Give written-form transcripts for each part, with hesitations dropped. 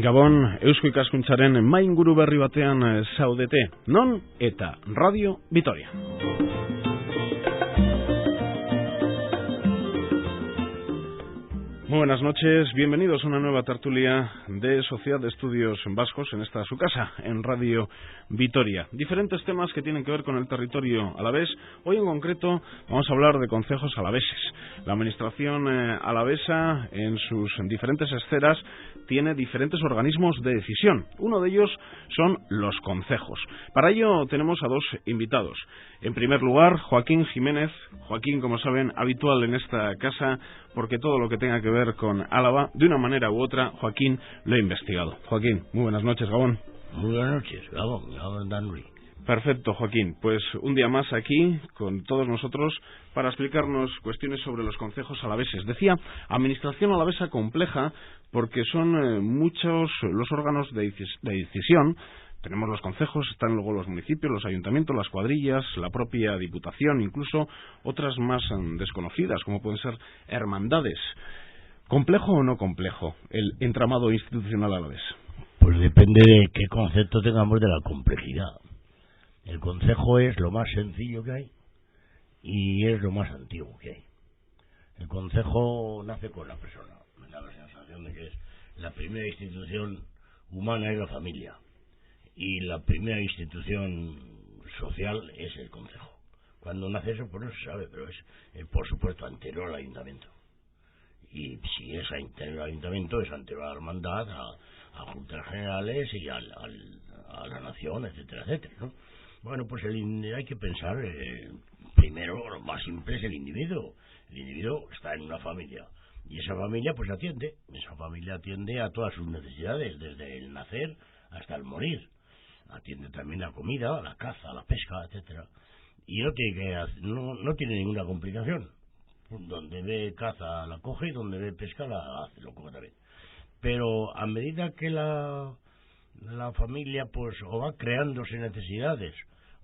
Gabon, Eusko Ikaskuntzaren mainguru berri batean zaudete, non eta Radio Vitoria. Muy buenas noches, bienvenidos a una nueva tertulia de Sociedad de Estudios Vascos en esta su casa, en Radio Vitoria. Diferentes temas que tienen que ver con el territorio alavés. Hoy en concreto vamos a hablar de concejos alaveses. La administración alavesa en sus diferentes esferas tiene diferentes organismos de decisión. Uno de ellos son los concejos. Para ello tenemos a dos invitados. En primer lugar, Joaquín Jiménez. Joaquín, como saben, habitual en esta casa, porque todo lo que tenga que ver con Álava, de una manera u otra, Joaquín lo ha investigado. Joaquín, muy buenas noches, Gabón. Muy buenas noches, Gabón Danri. Perfecto, Joaquín. Pues un día más aquí con todos nosotros para explicarnos cuestiones sobre los concejos alaveses. Decía, administración alavesa compleja porque son muchos los órganos de decisión. Tenemos los concejos, están luego los municipios, los ayuntamientos, las cuadrillas, la propia diputación, incluso otras más desconocidas, como pueden ser hermandades. ¿Complejo o no complejo el entramado institucional alavés? Pues depende de qué concepto tengamos de la complejidad. El concejo es lo más sencillo que hay y es lo más antiguo que hay. El concejo nace con la persona. Me da la sensación de que es la primera institución humana es la familia. Y la primera institución social es el concejo. Cuando nace eso, pues no se sabe, pero es por supuesto anterior al ayuntamiento. Y si es anterior al ayuntamiento, es anterior a la hermandad, a juntas generales y a la nación, etcétera, etcétera, ¿no? Bueno, pues hay que pensar, primero, lo más simple es el individuo. El individuo está en una familia. Y esa familia, pues atiende. Esa familia atiende a todas sus necesidades, desde el nacer hasta el morir. Atiende también la comida, la caza, la pesca, etcétera. Y no tiene ninguna complicación. Donde ve caza la coge y donde ve pesca la hace, lo coge también. Pero a medida que la familia pues o va creándose necesidades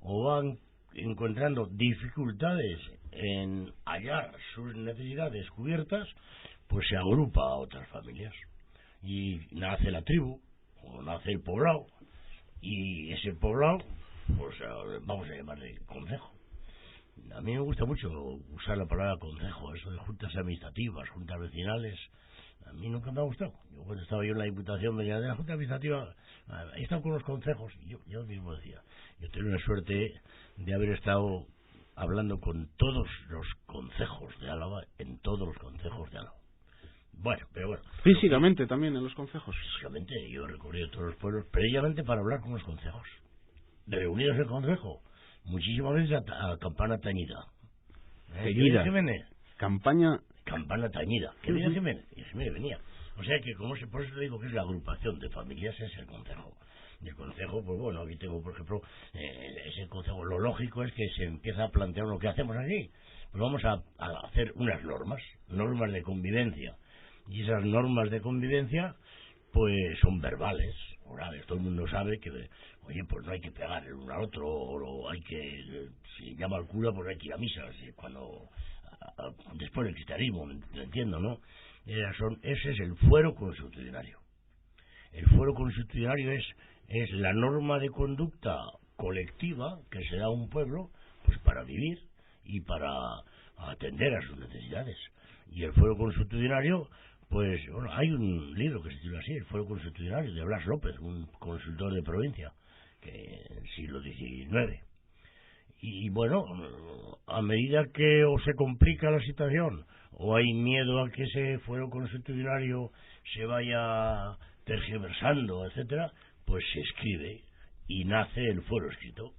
o van encontrando dificultades en hallar sus necesidades cubiertas, pues se agrupa a otras familias. Y nace la tribu, o nace el poblado. Y ese poblado, pues vamos a llamarle concejo. A mí me gusta mucho usar la palabra concejo, eso de juntas administrativas, juntas vecinales. A mí nunca me ha gustado. Yo cuando estaba yo en la Diputación venía de la Junta Administrativa, he estado con los concejos. Yo mismo decía, yo tengo una suerte de haber estado hablando con todos los concejos de Álava, en todos los concejos de Álava. Bueno. Físicamente también en los concejos. Físicamente yo he recorrido todos los pueblos previamente para hablar con los concejos. Reunidos en el consejo, muchísimas veces a campana tañida. Tañida. Campana tañida. ¿Qué venía Jiménez? Y Jiménez venía. O sea que por eso digo que es la agrupación de familias, es el concejo. Y el concejo, pues bueno, aquí tengo por ejemplo ese concejo. Lo lógico es que se empieza a plantear lo que hacemos aquí. Pues vamos a hacer unas normas de convivencia. Y esas normas de convivencia pues son verbales, orales. Todo el mundo sabe que, oye, pues no hay que pegar el uno al otro, o hay que, si llama al cura, pues hay que ir a misa, cuando después del cristianismo, lo entiendo, ¿no? Ese es el fuero constitucionario. El fuero constitucionario es la norma de conducta colectiva que se da a un pueblo pues para vivir y para atender a sus necesidades. Y el fuero constitucionario, pues bueno, hay un libro que se titula así, El fuero constitucionario, de Blas López, un consultor de provincia, que en el siglo XIX. Y bueno, a medida que o se complica la situación o hay miedo a que ese fuero constitucionario se vaya tergiversando, etcétera, pues se escribe y nace el fuero escrito.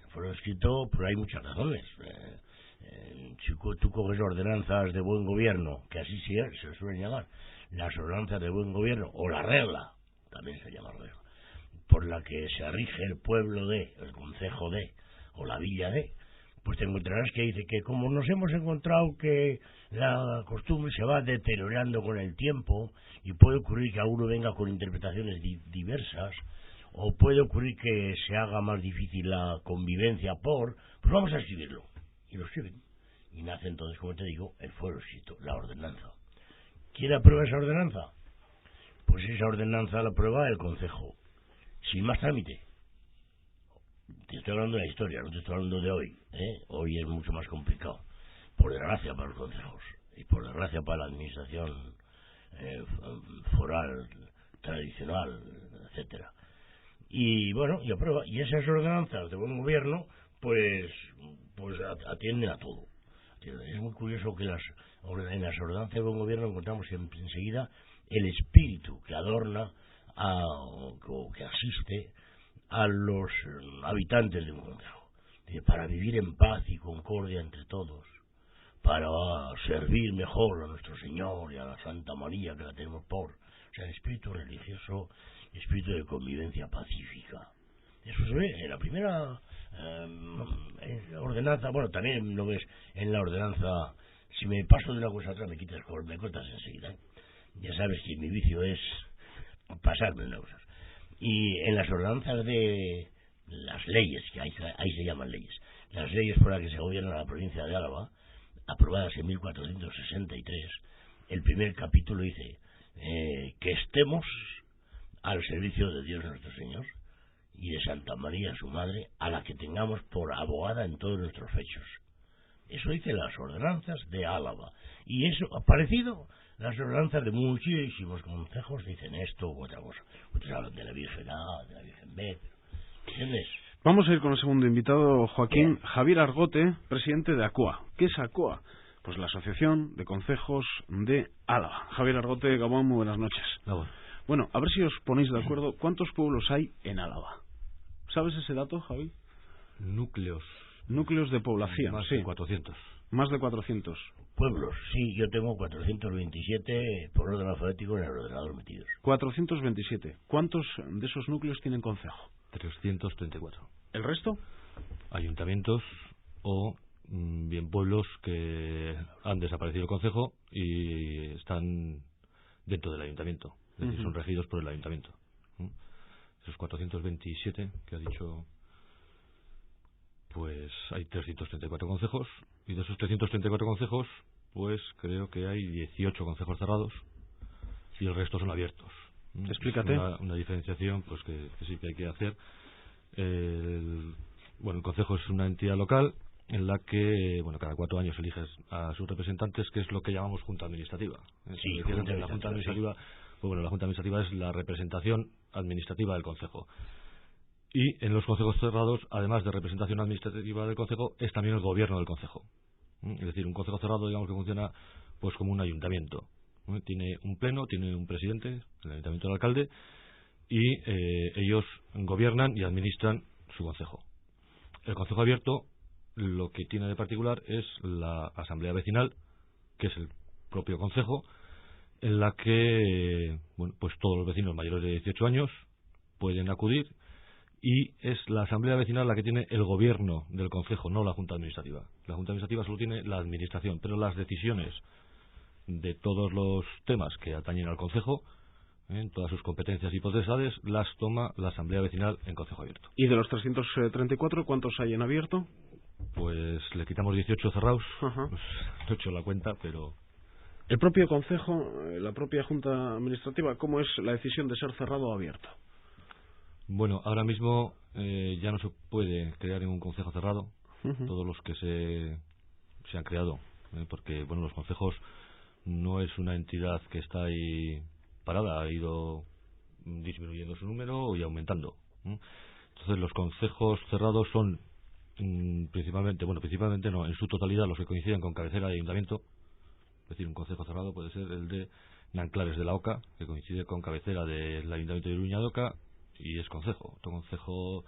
El fuero escrito, pues hay muchas razones. Si tú coges ordenanzas de buen gobierno, que así se suelen llamar, las ordenanzas de buen gobierno, o la regla, también se llama regla, por la que se rige el pueblo de, el concejo de, o la villa de, pues te encontrarás que dice que como nos hemos encontrado que la costumbre se va deteriorando con el tiempo y puede ocurrir que alguno venga con interpretaciones diversas, o puede ocurrir que se haga más difícil la convivencia pues vamos a escribirlo. Y lo escriben. Y nace entonces, como te digo, el fuero escrito, la ordenanza. ¿Quién aprueba esa ordenanza? Pues esa ordenanza la aprueba el Concejo, sin más trámite. Te estoy hablando de la historia, no te estoy hablando de hoy, ¿eh? Hoy es mucho más complicado, por desgracia para los concejos y por desgracia para la administración foral, tradicional, etcétera. Y bueno, y aprueba, y esas ordenanzas de buen gobierno pues atienden a todo. Es muy curioso que en las ordenanzas de buen gobierno encontramos enseguida el espíritu que adorna o que asiste a los habitantes de un concejo, para vivir en paz y concordia entre todos, para servir mejor a nuestro Señor y a la Santa María, que la tenemos por, o sea, el espíritu religioso, espíritu de convivencia pacífica. Eso se ve en la primera ordenanza. Bueno, también lo ves en la ordenanza. Si me paso de una cosa a otra me cortas enseguida, ¿eh? Ya sabes que mi vicio es pasarme de una cosa. Y en las ordenanzas de las leyes, que ahí se llaman leyes, las leyes por las que se gobierna la provincia de Álava, aprobadas en 1463, el primer capítulo dice que estemos al servicio de Dios nuestro Señor y de Santa María su Madre, a la que tengamos por abogada en todos nuestros hechos. Eso dice las ordenanzas de Álava. Y eso ha parecido. Las ordenanzas de muchísimos concejos dicen esto u otra cosa. Otros hablan de la Virgen A, de la Virgen B. ¿Entiendes? Vamos a ir con el segundo invitado, Joaquín. Javier Argote, presidente de ACOA. ¿Qué es ACOA? Pues la Asociación de Concejos de Álava. Javier Argote, Gabón, muy buenas noches. Bueno, a ver si os ponéis de acuerdo. ¿Cuántos pueblos hay en Álava? ¿Sabes ese dato, Javi? Núcleos de población. Más de 400. Más de 400. Pueblos, sí, yo tengo 427 por orden alfabético en el ordenador metidos. 427. ¿Cuántos de esos núcleos tienen concejo? 334. ¿El resto? Ayuntamientos o bien pueblos que han desaparecido el concejo y están dentro del ayuntamiento. Es decir, son regidos por el ayuntamiento. Esos 427 que ha dicho, pues hay 334 concejos, y de esos 334 concejos, pues creo que hay 18 concejos cerrados y el resto son abiertos. Explícate. Una diferenciación pues que sí que hay que hacer. El concejo es una entidad local en la que cada 4 años eliges a sus representantes, que es lo que llamamos junta administrativa. Sí, la junta administrativa. Pues la Junta Administrativa es la representación administrativa del concejo. Y en los concejos cerrados, además de representación administrativa del concejo, es también el gobierno del concejo. Es decir, un concejo cerrado, digamos que funciona pues como un ayuntamiento. Tiene un pleno, tiene un presidente, el ayuntamiento del alcalde, y ellos gobiernan y administran su concejo. El concejo abierto, lo que tiene de particular es la asamblea vecinal, que es el propio concejo, en la que pues todos los vecinos mayores de 18 años pueden acudir, y es la asamblea vecinal la que tiene el gobierno del concejo, no la junta administrativa. La junta administrativa solo tiene la administración, pero las decisiones de todos los temas que atañen al concejo, en todas sus competencias y potestades, las toma la asamblea vecinal en concejo abierto. ¿Y de los 334 cuántos hay en abierto? Pues le quitamos 18 cerrados. Pues, no he hecho la cuenta, pero... El propio concejo, la propia junta administrativa, ¿cómo es la decisión de ser cerrado o abierto? Bueno, ahora mismo ya no se puede crear ningún concejo cerrado. Todos los que se han creado, porque los concejos no es una entidad que está ahí parada, ha ido disminuyendo su número y aumentando. Entonces los concejos cerrados son principalmente no, en su totalidad los que coinciden con cabecera de ayuntamiento. Es decir, un concejo cerrado puede ser el de Nanclares de la Oca, que coincide con cabecera del ayuntamiento de Iruña de Oca, y es concejo. Otro concejo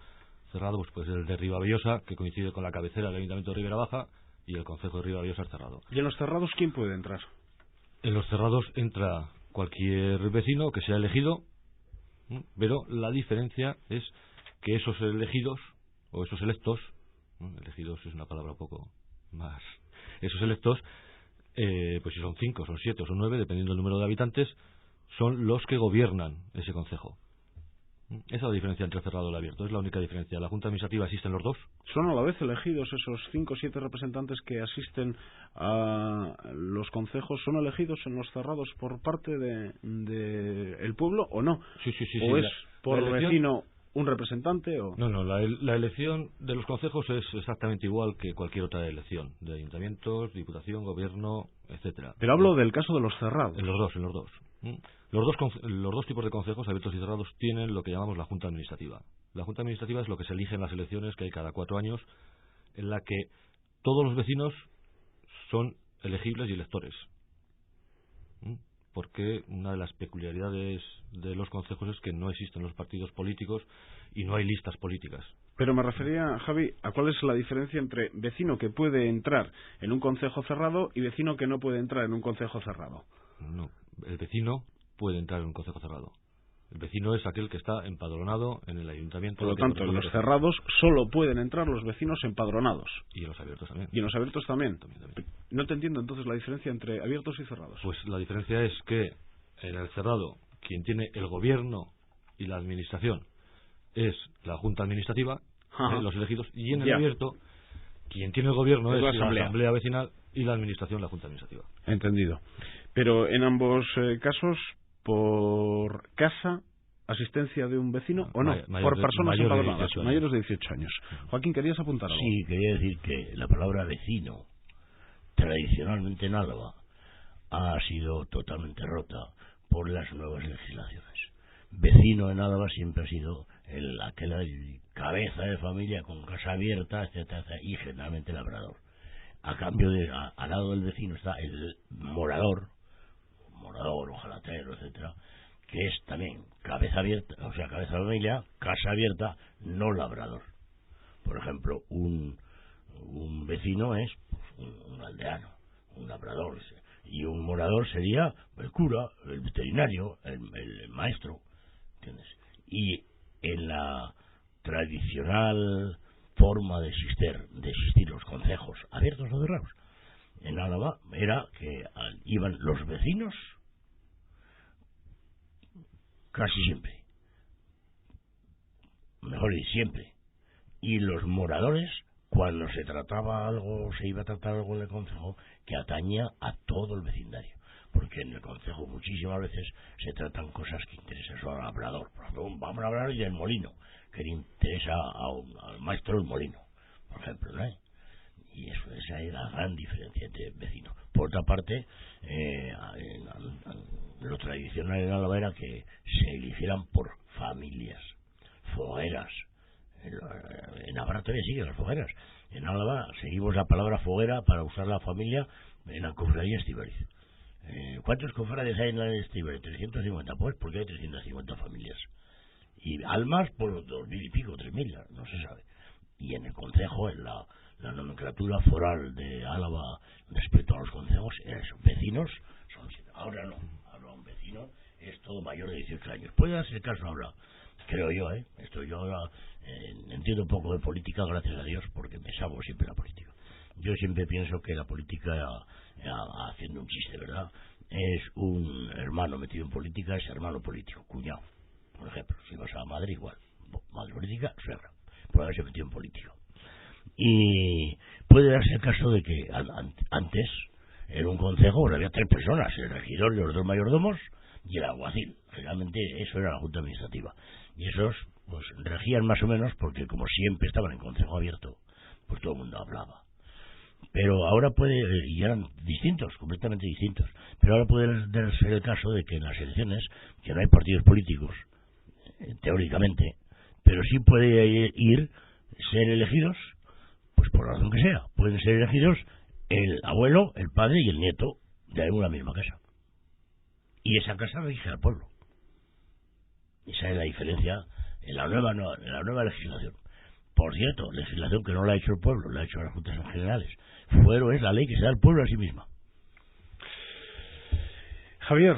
cerrado pues puede ser el de Ribavellosa, que coincide con la cabecera del ayuntamiento de Ribera Baja, y el concejo de Ribavellosa es cerrado. ¿Y en los cerrados quién puede entrar? En los cerrados entra cualquier vecino que sea elegido, pero la diferencia es que esos elegidos, o esos electos, elegidos es una palabra un poco más, esos electos, pues si son 5, son 7 o son 9, dependiendo del número de habitantes, son los que gobiernan ese concejo. Esa es la diferencia entre cerrado y abierto, es la única diferencia. La Junta Administrativa existen los dos. ¿Son a la vez elegidos esos 5 o 7 representantes que asisten a los concejos? ¿Son elegidos en los cerrados por parte de el pueblo o no? Sí. ¿O es por la elección... vecino un representante? O... No, la elección de los concejos es exactamente igual que cualquier otra elección, de ayuntamientos, diputación, gobierno, etcétera. Pero hablo del caso de los cerrados. En los dos. Los dos tipos de concejos, abiertos y cerrados, tienen lo que llamamos la Junta Administrativa. La Junta Administrativa es lo que se elige en las elecciones que hay cada 4 años, en la que todos los vecinos son elegibles y electores. Porque una de las peculiaridades de los concejos es que no existen los partidos políticos y no hay listas políticas. Pero me refería, Javi, a cuál es la diferencia entre vecino que puede entrar en un concejo cerrado y vecino que no puede entrar en un concejo cerrado. No, el vecino puede entrar en un concejo cerrado. El vecino es aquel que está empadronado en el ayuntamiento. Por lo tanto, en los cerrados solo pueden entrar los vecinos empadronados. Y en los abiertos también. ¿Y en los abiertos también? También. No te entiendo entonces la diferencia entre abiertos y cerrados. Pues la diferencia es que en el cerrado quien tiene el gobierno y la administración es la Junta Administrativa, los elegidos, y en el abierto quien tiene el gobierno es la Asamblea Vecinal y la administración la Junta Administrativa. Entendido. Pero en ambos casos, por casa, asistencia de un vecino o no, por personas empadronadas, mayores de 18 años. Joaquín, ¿querías apuntar algo? Sí, quería decir que la palabra vecino, tradicionalmente en Álava, ha sido totalmente rota por las nuevas legislaciones. Vecino en Álava siempre ha sido aquel cabeza de familia con casa abierta, etcétera, y generalmente labrador. A cambio al lado del vecino está el morador, ojalatero, etcétera, que es también cabeza abierta, o sea, cabeza de familia, casa abierta, no labrador. Por ejemplo, un vecino es un aldeano, un labrador, y un morador sería el cura, el veterinario, el maestro, ¿entiendes? Y en la tradicional forma de existir los concejos abiertos o cerrados en Álava era que iban los vecinos casi siempre, mejor dicho, siempre, y los moradores cuando se iba a tratar algo en el concejo que atañía a todo el vecindario, porque en el concejo muchísimas veces se tratan cosas que interesan solo al labrador. Por ejemplo, vamos a hablar del molino, que le interesa al maestro del molino, por ejemplo, ¿no? Y esa es la gran diferencia entre vecinos. Por otra parte, lo tradicional en Álava era que se eligieran por familias, fogueras. En Navarra todavía siguen las fogueras. En Álava seguimos la palabra foguera para usar la familia en la cofradía Estíbaliz. ¿Cuántos cofrades hay en la Estíbaliz? 350. Pues porque hay 350 familias. Y almas por 2.000 y pico, 3.000, no se sabe. Y en el concejo, en la nomenclatura foral de Álava respecto a los concejos, vecinos son 7. Ahora no. Ahora un vecino es todo mayor de 18 años. Puede darse el caso ahora, creo yo, yo ahora entiendo un poco de política, gracias a Dios, porque me salgo siempre la política. Yo siempre pienso que la política, haciendo un chiste, ¿verdad?, es un hermano metido en política, es hermano político, cuñado. Por ejemplo, si vas a la madre, igual. Madre política, suegra, por haberse metido en política. Y puede darse el caso de que antes, en un concejo, había 3 personas, el regidor y los 2 mayordomos y el alguacil. Generalmente eso era la Junta Administrativa. Y esos pues regían más o menos porque como siempre estaban en concejo abierto, pues todo el mundo hablaba. Pero ahora y eran distintos, completamente distintos, pero ahora puede ser el caso de que en las elecciones, que no hay partidos políticos, teóricamente, pero sí puede ser elegidos, pues por la razón que sea, pueden ser elegidos el abuelo, el padre y el nieto de una misma casa. Y esa casa rige al pueblo. Esa es la diferencia en la nueva legislación. Por cierto, legislación que no la ha hecho el pueblo, la ha hecho las Juntas Generales. Fuero es la ley que se da al pueblo a sí misma. Javier,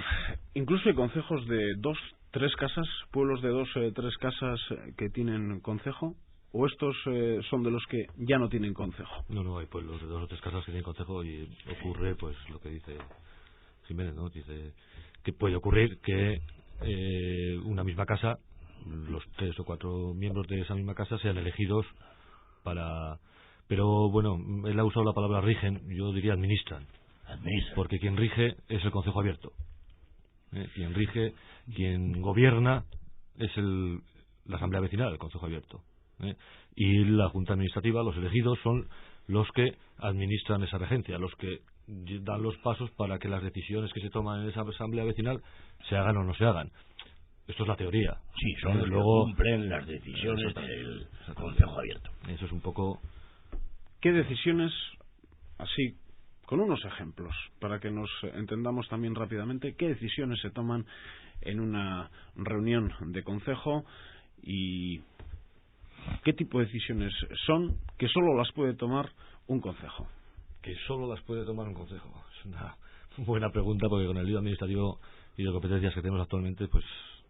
incluso hay concejos de 2, 3 casas, pueblos de 2, 3 casas que tienen concejo, o estos son de los que ya no tienen concejo. No, hay pueblos de 2 o 3 casas que tienen concejo y ocurre pues lo que dice Jiménez, ¿no? Dice que puede ocurrir que una misma casa los 3 o 4 miembros de esa misma casa sean elegidos para... Pero bueno, él ha usado la palabra rigen, yo diría administran. Porque quien rige es el Concejo Abierto. Quien rige, quien gobierna es la Asamblea Vecinal, el Concejo Abierto. Y la Junta Administrativa, los elegidos, son los que administran esa regencia, los que dan los pasos para que las decisiones que se toman en esa Asamblea Vecinal se hagan o no se hagan. Esto es la teoría. Sí, son los que cumplen las decisiones del Concejo Abierto. Eso es un poco... ¿Qué decisiones, así, con unos ejemplos, para que nos entendamos también rápidamente, qué decisiones se toman en una reunión de concejo y qué tipo de decisiones son que solo las puede tomar un concejo? Que solo las puede tomar un concejo. Es una buena pregunta, porque con el lío administrativo y de competencias que tenemos actualmente, pues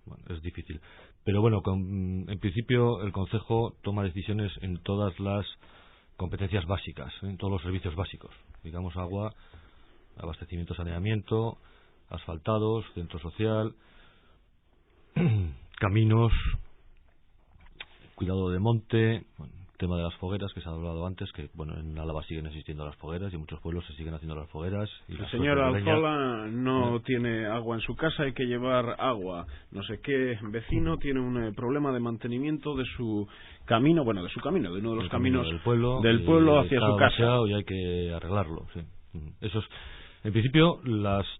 bueno, es difícil. Pero bueno, en principio el concejo toma decisiones en todas las competencias básicas, en todos los servicios básicos, digamos agua, abastecimiento, saneamiento, asfaltados, centro social, caminos, cuidado de monte, bueno, tema de las fogueras que se ha hablado antes, que bueno, en Álava siguen existiendo las fogueras y en muchos pueblos se siguen haciendo las fogueras. Y el señor Alzola no tiene agua en su casa, hay que llevar agua. No sé qué vecino tiene un problema de mantenimiento de su camino, de uno de los caminos del pueblo hacia su casa. Y hay que arreglarlo, sí. Eso es, en principio,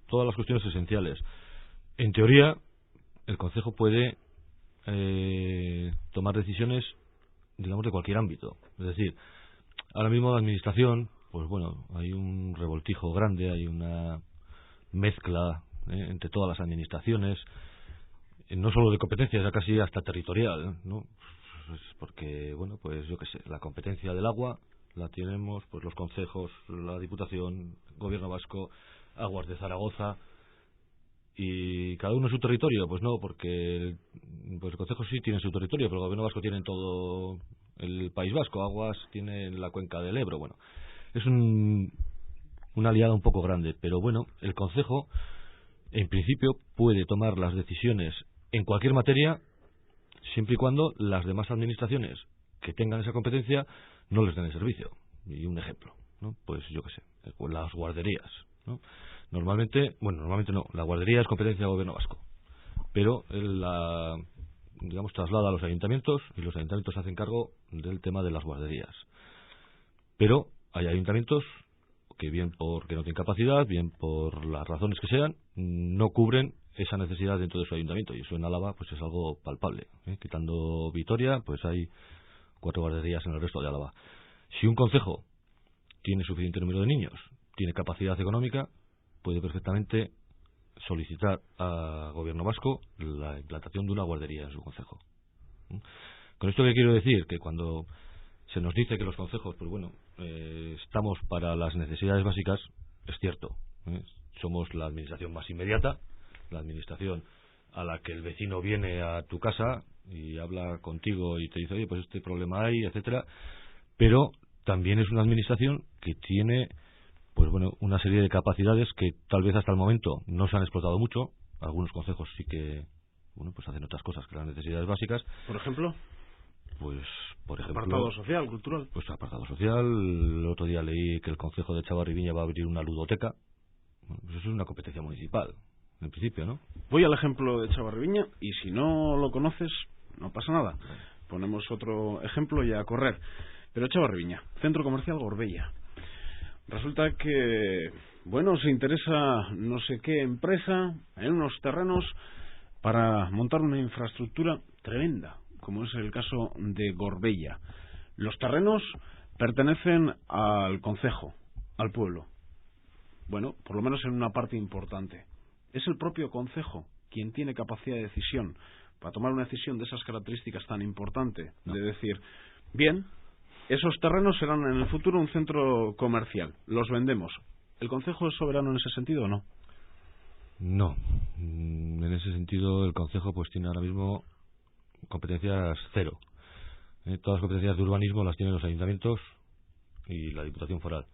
todas las cuestiones esenciales. En teoría, el concejo puede tomar decisiones, digamos, de cualquier ámbito. Es decir, ahora mismo la administración, pues bueno, hay un revoltijo grande, hay una mezcla entre todas las administraciones, no solo de competencias, ya casi hasta territorial, ¿no? Pues porque, bueno, pues yo qué sé, la competencia del agua la tenemos, pues los concejos, la Diputación, Gobierno Vasco, Aguas de Zaragoza, y cada uno en su territorio. Pues no, porque el concejo sí tiene su territorio, pero el Gobierno Vasco tiene en todo el País Vasco, Aguas tiene en la cuenca del Ebro. Bueno, es una aliada un poco grande, pero bueno, el concejo en principio puede tomar las decisiones en cualquier materia siempre y cuando las demás administraciones que tengan esa competencia no les den el servicio. Y un ejemplo, ¿no? Pues yo qué sé, las guarderías, ¿no? Normalmente no, la guardería es competencia del Gobierno Vasco, pero digamos, traslada a los ayuntamientos y los ayuntamientos se hacen cargo del tema de las guarderías. Pero hay ayuntamientos que, bien porque no tienen capacidad, bien por las razones que sean, no cubren esa necesidad dentro de su ayuntamiento, y eso en Álava pues es algo palpable, Quitando Vitoria, pues hay 4 guarderías en el resto de Álava. Si un concejo tiene suficiente número de niños, tiene capacidad económica, puede perfectamente solicitar al Gobierno Vasco la implantación de una guardería en su concejo. ¿Con esto qué quiero decir? Que cuando se nos dice que los concejos, pues bueno, estamos para las necesidades básicas, es cierto. Somos la administración más inmediata, la administración a la que el vecino viene a tu casa y habla contigo y te dice, oye, pues este problema hay, etcétera. Pero también es una administración que tiene, pues bueno, una serie de capacidades que tal vez hasta el momento no se han explotado mucho. Algunos concejos sí que, bueno, pues hacen otras cosas que las necesidades básicas. ¿Por ejemplo? Pues, por ejemplo, apartado social, cultural. Pues apartado social. El otro día leí que el concejo de Chavarriviña va a abrir una ludoteca. Bueno, pues eso es una competencia municipal, en principio, ¿no? Voy al ejemplo de Chavarriviña y si no lo conoces, no pasa nada. Ponemos otro ejemplo y a correr. Pero Chavarriviña, Centro Comercial Gorbella. Resulta que, bueno, se interesa no sé qué empresa en unos terrenos para montar una infraestructura tremenda, como es el caso de Gorbella. Los terrenos pertenecen al concejo, al pueblo. Bueno, por lo menos en una parte importante. Es el propio concejo quien tiene capacidad de decisión para tomar una decisión de esas características tan importante, de decir, bien, esos terrenos serán en el futuro un centro comercial, los vendemos. ¿El concejo es soberano en ese sentido o no? No, en ese sentido el concejo pues tiene ahora mismo competencias cero. Todas las competencias de urbanismo las tienen los ayuntamientos y la Diputación Foral.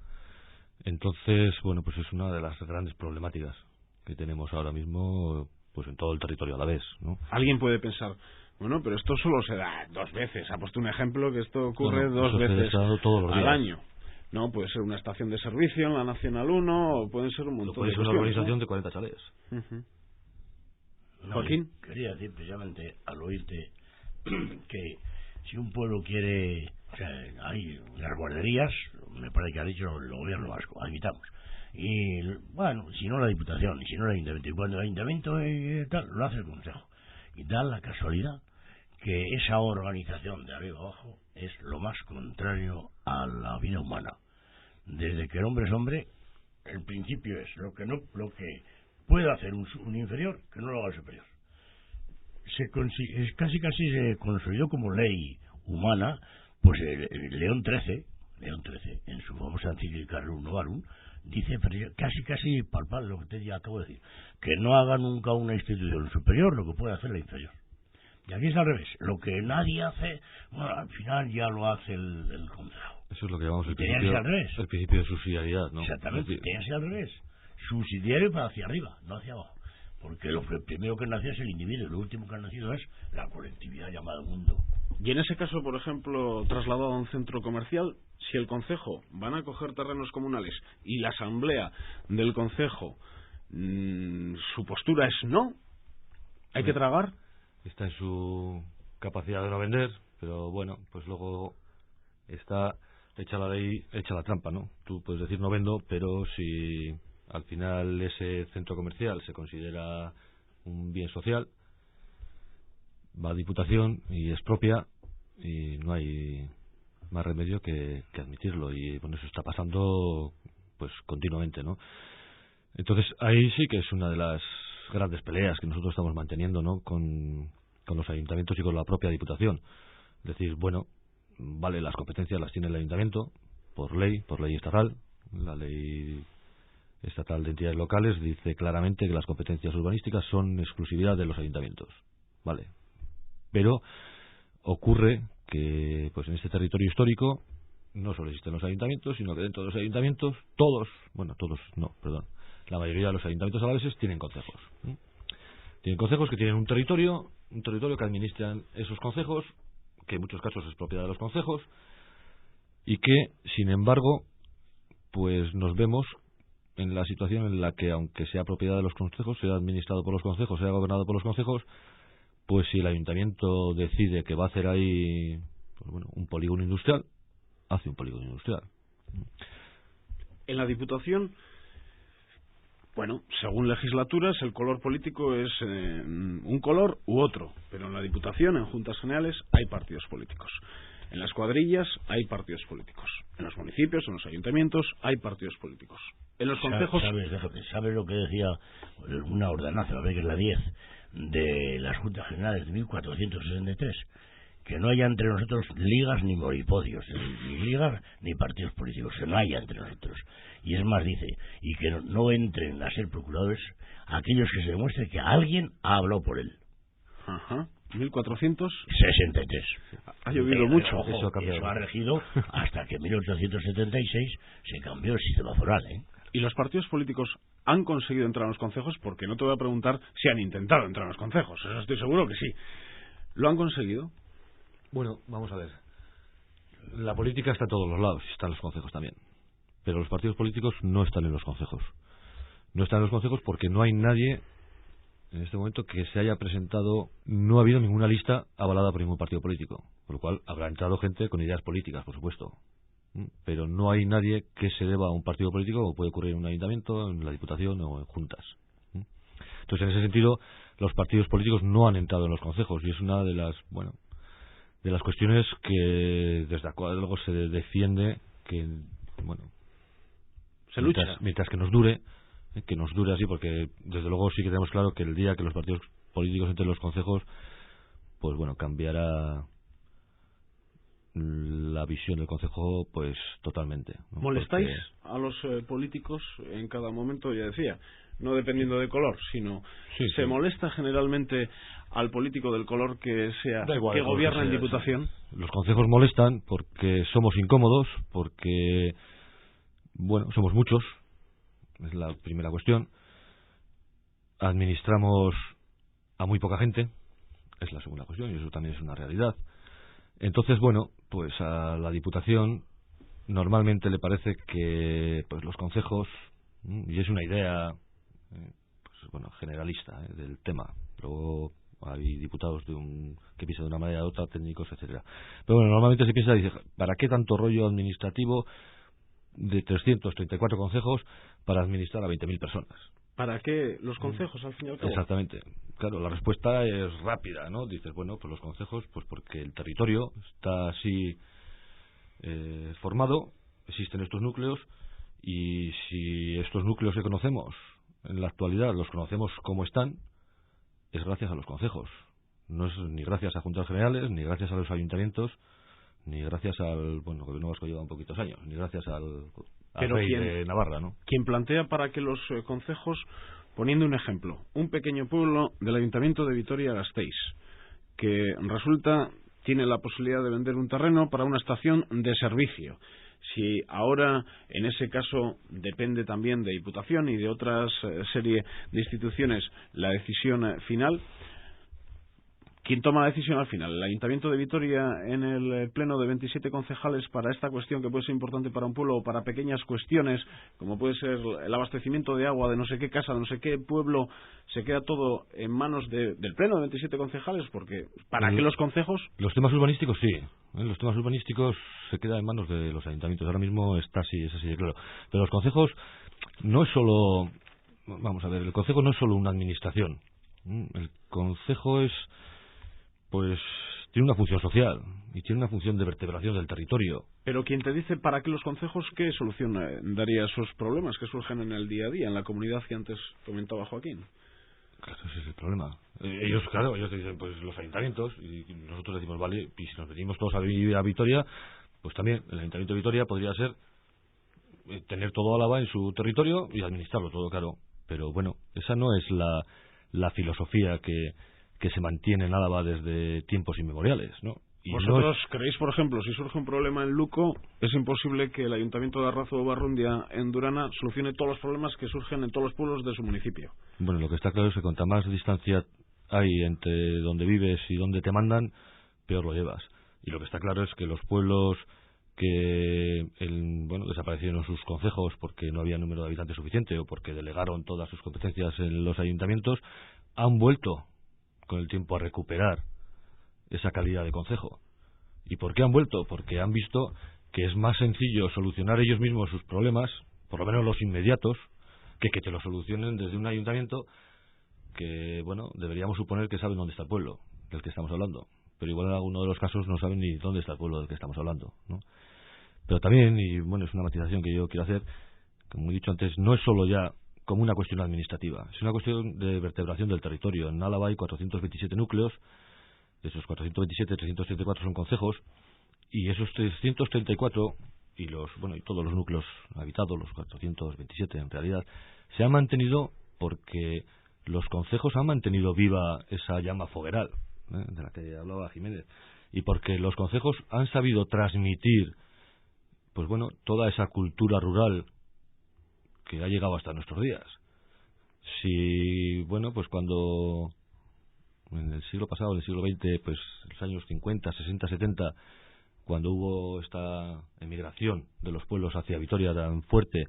Entonces, bueno, pues es una de las grandes problemáticas que tenemos ahora mismo, pues en todo el territorio a la vez, ¿no? Alguien puede pensar, Bueno, pero esto solo se da 2 veces. Ha puesto un ejemplo que esto ocurre No, 2 veces todos los días. al año. No, puede ser una estación de servicio en la Nacional 1 o pueden ser un montón puede de ser una cuestiones, organización ¿no? de 40 chalés. No, Joaquín. Quería decir precisamente al oírte que si un pueblo quiere, o sea, hay las guarderías, me parece que ha dicho el gobierno vasco, admitamos, y bueno, si no la Diputación y si no el Ayuntamiento, y cuando el Ayuntamiento tal, lo hace el Concejo, y da la casualidad que esa organización de arriba abajo es lo más contrario a la vida humana. Desde que el hombre es hombre, el principio es lo que puede hacer un inferior, que no lo haga el superior. Es casi se consolidó como ley humana, pues el León XIII, en su famosa encíclica Rerum Novarum, dice casi palpable lo que te acabo de decir, que no haga nunca una institución superior lo que puede hacer la inferior. Y aquí es al revés, lo que nadie hace, bueno, al final ya lo hace el Concejo. Eso es lo que llamamos el principio de subsidiariedad, ¿no? Exactamente, tenía al revés, subsidiario para hacia arriba, no hacia abajo. Porque lo primero que nació es el individuo y lo último que ha nacido es la colectividad llamada mundo. Y en ese caso, por ejemplo, trasladado a un centro comercial, si el concejo van a coger terrenos comunales y la asamblea del concejo su postura es no, hay que tragar. Está en su capacidad de no vender, pero bueno, pues luego está hecha la ley, hecha la trampa, ¿no? Tú puedes decir no vendo, pero si al final ese centro comercial se considera un bien social, va a Diputación y expropia y no hay más remedio que admitirlo, y bueno, eso está pasando pues continuamente, ¿no? Entonces ahí sí que es una de las grandes peleas que nosotros estamos manteniendo, ¿no? con los ayuntamientos y con la propia Diputación. Es decir, bueno, vale, las competencias las tiene el ayuntamiento por ley estatal. La ley estatal de entidades locales dice claramente que las competencias urbanísticas son exclusividad de los ayuntamientos, vale, pero ocurre que pues en este territorio histórico no solo existen los ayuntamientos, sino que dentro de los ayuntamientos la mayoría de los ayuntamientos alaveses tienen concejos. Tienen concejos que tienen un territorio que administran esos concejos, que en muchos casos es propiedad de los concejos, y que, sin embargo, pues nos vemos en la situación en la que, aunque sea propiedad de los concejos, sea administrado por los concejos, sea gobernado por los concejos, pues si el ayuntamiento decide que va a hacer ahí pues bueno, un polígono industrial, hace un polígono industrial. En la Diputación, bueno, según legislaturas, el color político es un color u otro, pero en la Diputación, en Juntas Generales, hay partidos políticos. En las cuadrillas hay partidos políticos. En los municipios, en los ayuntamientos, hay partidos políticos. En los concejos... ¿Sabes lo que decía una ordenanza, que es la 10, de las Juntas Generales de 1463? Que no haya entre nosotros ligas ni moripodios, ni ligas ni partidos políticos, que no haya entre nosotros. Y es más, dice, y que no entren a ser procuradores aquellos que se demuestre que alguien ha hablado por él. Ajá. 1463. Ha llovido mucho. Ojo, eso ha regido hasta que en 1876 se cambió el sistema foral, ¿eh? Y los partidos políticos han conseguido entrar a los concejos, porque no te voy a preguntar si han intentado entrar a los concejos, eso estoy seguro que sí. ¿Lo han conseguido? Bueno, vamos a ver. La política está a todos los lados, y están los concejos también. Pero los partidos políticos no están en los concejos. No están en los concejos porque no hay nadie en este momento que se haya presentado, no ha habido ninguna lista avalada por ningún partido político, por lo cual habrá entrado gente con ideas políticas, por supuesto, pero no hay nadie que se deba a un partido político, como puede ocurrir en un ayuntamiento, en la Diputación o en juntas. Entonces, en ese sentido, los partidos políticos no han entrado en los concejos, y es una de las de las cuestiones que desde la cual luego se defiende que se lucha mientras que nos dure así, porque desde luego sí que tenemos claro que el día que los partidos políticos entren en los concejos, pues bueno, cambiará la visión del concejo pues totalmente, ¿no? ¿Molestáis a los políticos en cada momento? Ya decía, no dependiendo de color, sino se molesta generalmente al político del color que sea, igual, que gobierna en Diputación. Los concejos molestan porque somos incómodos, porque bueno, somos muchos, es la primera cuestión. Administramos a muy poca gente, es la segunda cuestión, y eso también es una realidad. Entonces, bueno, pues a la Diputación normalmente le parece que pues los concejos, y es una idea pues, bueno, generalista del tema, luego hay diputados que piensan de una manera u otra, técnicos, etcétera. Pero bueno, normalmente se piensa, dice, ¿para qué tanto rollo administrativo de 334 concejos para administrar a 20.000 personas? ¿Para qué los concejos, al fin y al cabo? Exactamente. Claro, la respuesta es rápida, ¿no? Dices, bueno, pues los concejos, pues porque el territorio está así formado, existen estos núcleos, y si estos núcleos que conocemos en la actualidad los conocemos como están, es gracias a los concejos. No es ni gracias a juntas generales, ni gracias a los ayuntamientos, ni gracias al, bueno, Gobierno Vasco lleva un poquitos años, ni gracias al rey de Navarra, ¿no? Quien plantea para que los concejos, poniendo un ejemplo, un pequeño pueblo del Ayuntamiento de Vitoria-Gasteiz, que resulta tiene la posibilidad de vender un terreno para una estación de servicio. Si ahora, en ese caso, depende también de Diputación y de otras serie de instituciones la decisión final, ¿quién toma la decisión al final? ¿El Ayuntamiento de Vitoria en el pleno de 27 concejales para esta cuestión que puede ser importante para un pueblo o para pequeñas cuestiones, como puede ser el abastecimiento de agua de no sé qué casa, de no sé qué pueblo, se queda todo en manos del pleno de 27 concejales? Porque ¿para qué los concejos? Los temas urbanísticos sí. Los temas urbanísticos se quedan en manos de los ayuntamientos. Ahora mismo está así, es así de claro. Pero los concejos no es solo... Vamos a ver, el concejo no es solo una administración. El concejo es... pues tiene una función social y tiene una función de vertebración del territorio. Pero quien te dice para qué los concejos, ¿qué solución daría a esos problemas que surgen en el día a día, en la comunidad que antes comentaba Joaquín? Claro, ese es el problema. Ellos te dicen, pues los ayuntamientos, y nosotros decimos, vale, y si nos venimos todos a vivir a Vitoria, pues también el Ayuntamiento de Vitoria podría ser tener todo Álava en su territorio y administrarlo todo, claro. Pero bueno, esa no es la filosofía que se mantiene en Álava desde tiempos inmemoriales, ¿no? Y ¿Vosotros creéis, por ejemplo, si surge un problema en Luco, es imposible que el Ayuntamiento de Arrazo o Barrundia en Durana solucione todos los problemas que surgen en todos los pueblos de su municipio? Bueno, lo que está claro es que cuanta más distancia hay entre donde vives y donde te mandan, peor lo llevas. Y lo que está claro es que los pueblos que desaparecieron sus concejos porque no había número de habitantes suficiente o porque delegaron todas sus competencias en los ayuntamientos, han vuelto con el tiempo a recuperar esa calidad de concejo. ¿Y por qué han vuelto? Porque han visto que es más sencillo solucionar ellos mismos sus problemas, por lo menos los inmediatos, que te lo solucionen desde un ayuntamiento que, bueno, deberíamos suponer que saben dónde está el pueblo del que estamos hablando. Pero igual en alguno de los casos no saben ni dónde está el pueblo del que estamos hablando, ¿no? Pero también, y bueno, es una matización que yo quiero hacer, como he dicho antes, no es solo ya como una cuestión administrativa, es una cuestión de vertebración del territorio. En Álava hay 427 núcleos, de esos 427, 334 son concejos, y esos 334 y todos los núcleos habitados, los 427 en realidad, se han mantenido porque los concejos han mantenido viva esa llama fogueral, de la que hablaba Jiménez, y porque los concejos han sabido transmitir toda esa cultura rural que ha llegado hasta nuestros días. Si, cuando en el siglo pasado, en el siglo XX, pues los años 50, 60, 70, cuando hubo esta emigración de los pueblos hacia Vitoria tan fuerte,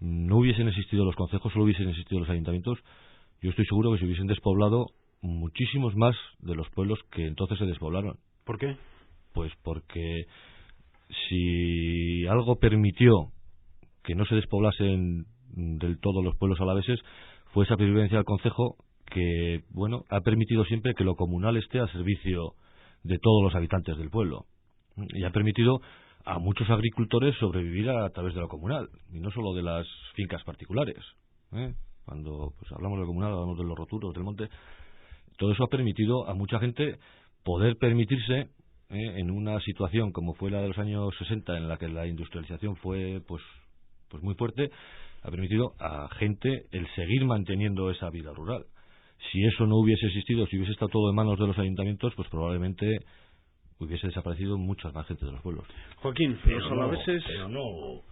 no hubiesen existido los concejos, solo hubiesen existido los ayuntamientos, yo estoy seguro que se hubiesen despoblado muchísimos más de los pueblos que entonces se despoblaron. ¿Por qué? Pues porque si algo permitió que no se despoblasen del todo los pueblos alaveses, fue esa pervivencia del concejo que, ha permitido siempre que lo comunal esté al servicio de todos los habitantes del pueblo. Y ha permitido a muchos agricultores sobrevivir a través de lo comunal, y no solo de las fincas particulares. Cuando hablamos de lo comunal, hablamos de los roturos, del monte. Todo eso ha permitido a mucha gente poder permitirse, en una situación como fue la de los años 60, en la que la industrialización fue pues muy fuerte, ha permitido a gente el seguir manteniendo esa vida rural. Si eso no hubiese existido, si hubiese estado todo en manos de los ayuntamientos, pues probablemente hubiese desaparecido mucha más gente de los pueblos. Joaquín, pero no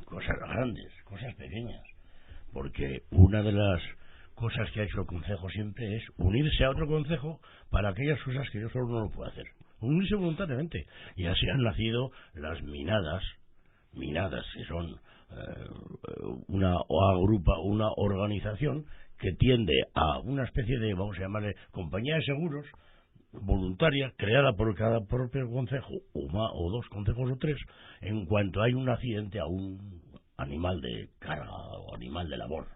cosas grandes, cosas pequeñas, porque una de las cosas que ha hecho el concejo siempre es unirse a otro concejo para aquellas cosas que yo solo no lo puedo hacer. Unirse voluntariamente. Y así han nacido las minadas que son una organización que tiende a una especie de, vamos a llamarle, compañía de seguros voluntaria, creada por cada propio concejo, o dos concejos o tres, en cuanto hay un accidente a un animal de carga o animal de labor.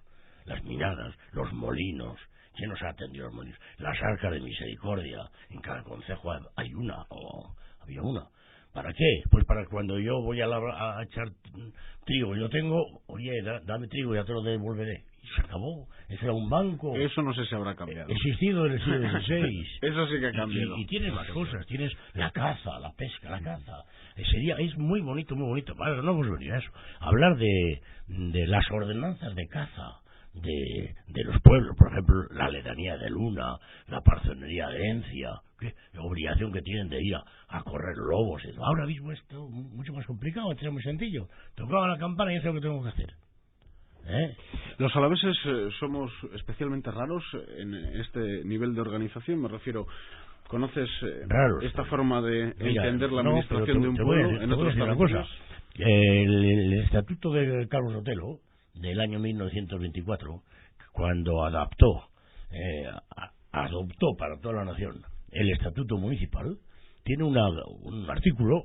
Las minadas, los molinos, ¿quién nos ha atendido los molinos? Las arcas de misericordia, en cada concejo hay una, o había una. ¿Para qué? Pues para cuando yo voy a echar trigo, yo tengo, oye, dame trigo, ya te lo devolveré. Y se acabó. Eso era un banco. Eso no sé si habrá cambiado. Existido en el siglo XVI. Eso sí que ha cambiado. Y tienes más cosas. Tienes la caza, la pesca, la caza. Es muy bonito, muy bonito. Vale, no hemos venido a eso. Hablar de las ordenanzas de caza de los pueblos, por ejemplo, la letanía de Luna, la parzonería de Encia, la obligación que tienen de ir a correr lobos. Ahora mismo es todo mucho más complicado, es muy sencillo. Tocaba la campana y eso es lo que tengo que hacer. Los alaveses somos especialmente raros en este nivel de organización, me refiero. ¿Conoces esta forma de entender la administración de un pueblo en otros territorios? El estatuto de Carlos Sotelo del año 1924, cuando adoptó para toda la nación el estatuto municipal, tiene un artículo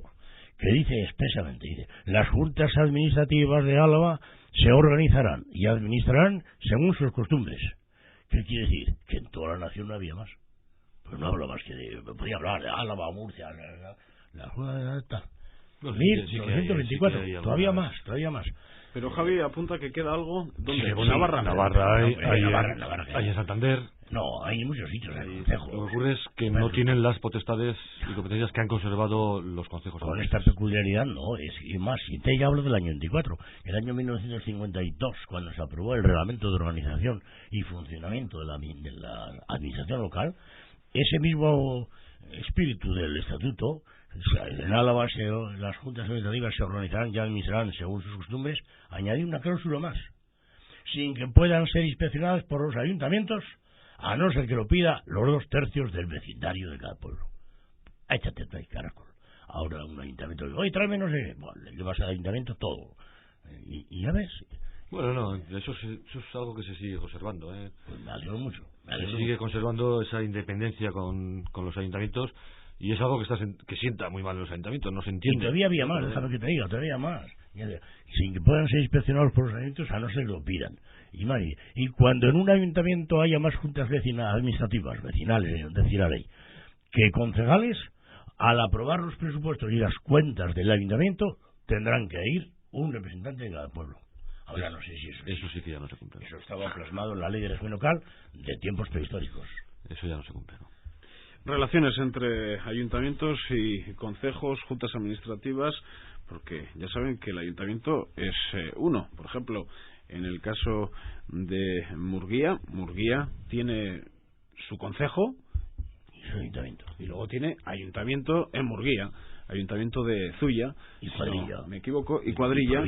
que dice expresamente, las juntas administrativas de Álava se organizarán y administrarán según sus costumbres. ¿Qué quiere decir? Que en toda la nación no había más. Pues no hablo más que podía hablar de Álava, Murcia, la Junta de esta. 1924, todavía más. Pero Javi apunta que queda algo donde Navarra hay en Santander. No, hay en muchos sitios en el concejo. Lo que ocurre es que no tienen las potestades y competencias que han conservado los concejos. Con esta peculiaridad no, y más, y te hablo del año 24, el año 1952, cuando se aprobó el reglamento de organización y funcionamiento de la administración local, ese mismo espíritu del estatuto. En Álava las juntas administrativas se organizarán y administrarán según sus costumbres, añadir una cláusula más, sin que puedan ser inspeccionadas por los ayuntamientos, a no ser que lo pida los 2/3 del vecindario de cada pueblo. Échate tú ahí, caracol. Ahora un ayuntamiento dice, oye, tráeme no sé qué, bueno, le llevas al ayuntamiento todo. Y ya ves. Bueno, no, eso es algo que se sigue conservando. Pues me alegro mucho. Se sigue conservando esa independencia con los ayuntamientos. Y es algo que sienta muy mal en los ayuntamientos, no se entiende. Y todavía había más, déjame que te diga, todavía más. Sin que puedan ser inspeccionados por los ayuntamientos, a no ser que lo pidan. Y cuando en un ayuntamiento haya más juntas administrativas, vecinales, decir la ley, que concejales, al aprobar los presupuestos y las cuentas del ayuntamiento, tendrán que ir un representante de cada pueblo. Ahora no sé si eso sí que ya no se cumple. Eso estaba plasmado en la ley de régimen local de tiempos prehistóricos. Eso ya no se cumple, ¿no? Relaciones entre ayuntamientos y concejos, juntas administrativas, porque ya saben que el ayuntamiento es uno. Por ejemplo, en el caso de Murguía tiene su concejo y su ayuntamiento. Y luego tiene ayuntamiento en Murguía, ayuntamiento de Zuya, y cuadrilla. No, me equivoco, y cuadrilla.